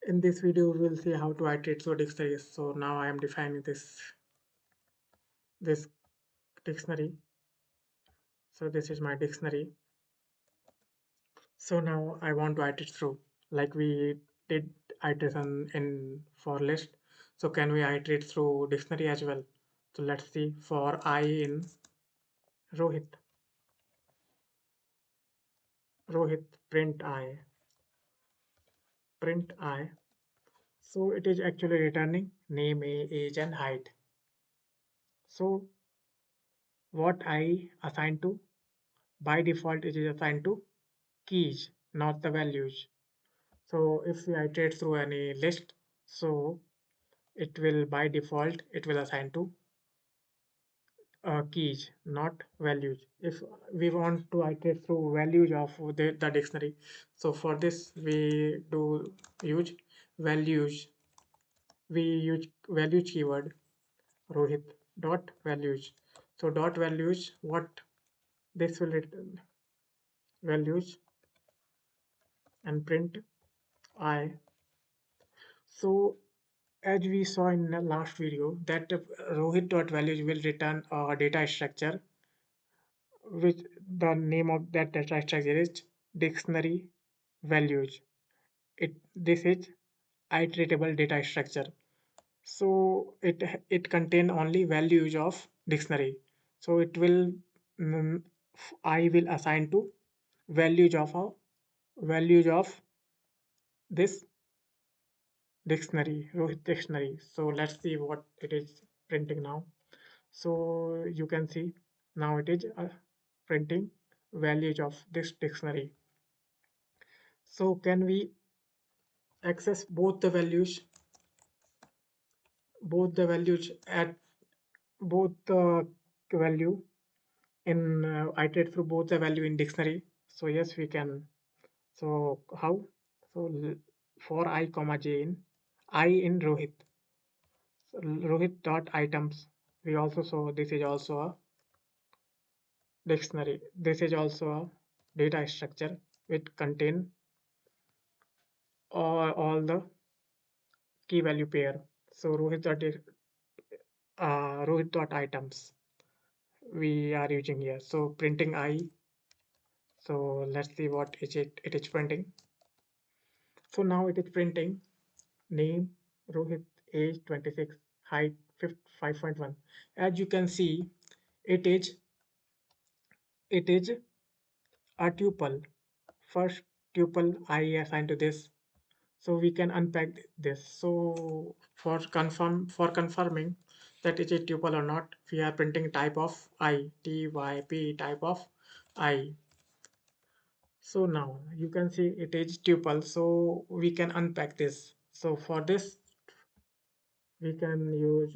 In this video, we'll see how to iterate through dictionaries. So now I am defining this dictionary. So this is my dictionary. So now I want to iterate through, like we did iteration in for list. So can we iterate through dictionary as well? So let's see for I in Rohit. Rohit print I. So it is actually returning name, age, and height. So what I assign to, by default it is assigned to keys, not the values. So if we iterate through any list, so it will by default it will assign to keys, not values. If we want to iterate through values of the dictionary, so for this we do use values. We use values keyword Rohit dot values. So dot values, what this will return values and print I. So as we saw in the last video that Rohit.values will return a data structure, which the name of that data structure is dictionary values. This is iteratable data structure. So it contain only values of dictionary. So it will mm, I will assign to values of this dictionary, Rohit dictionary. So let's see what it is printing now. So you can see now it is printing values of this dictionary. So can we access both the values at both the value in iterate through both the value in dictionary? So yes, we can. So how? So for I comma j in I in Rohit. So Rohit dot items. We also saw this is also a dictionary. This is also a data structure which contain all the key value pair. So Rohit dot items we are using here. So printing I. So let's see what is it is printing. So now it is printing name Rohit, age 26, height 5.1. As you can see, it is it is a tuple. First tuple I assigned to this. So we can unpack this. So for confirming that it is a tuple or not, we are printing type of I, typ type of I. So now you can see it is tuple. So we can unpack this. So for this we can use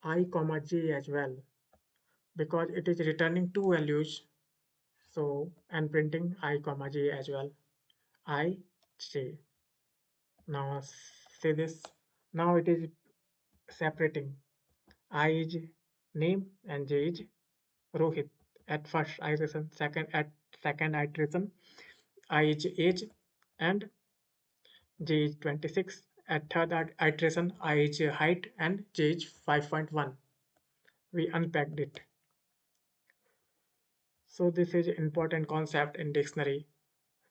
I comma j as well because it is returning two values. So and printing I comma j as well. I j. Now say this. Now it is separating I is name and J is Rohit. At first iteration, second iteration, I is age and J is 26. At third iteration, I is height and J is 5.1. We unpacked it. So this is important concept in dictionary.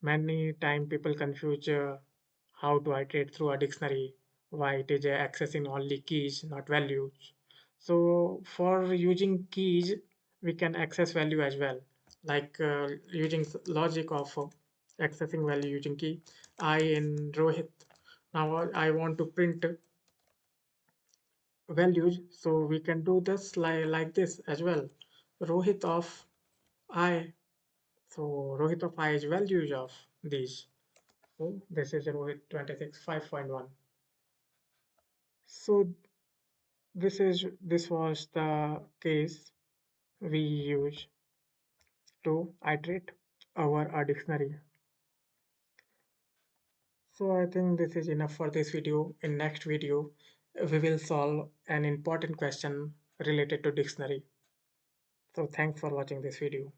Many time people confuse how to iterate through a dictionary, why it is accessing only keys, not values. So for using keys, we can access value as well, like using logic of accessing value using key. I in Rohit. Now I want to print values, so we can do this like this as well. Rohit of I. So Rohit of I is values of these. So this is Rohit 26 5.1. So this was the case we use to iterate our dictionary. So I think this is enough for this video. In next video, we will solve an important question related to dictionary. So thanks for watching this video.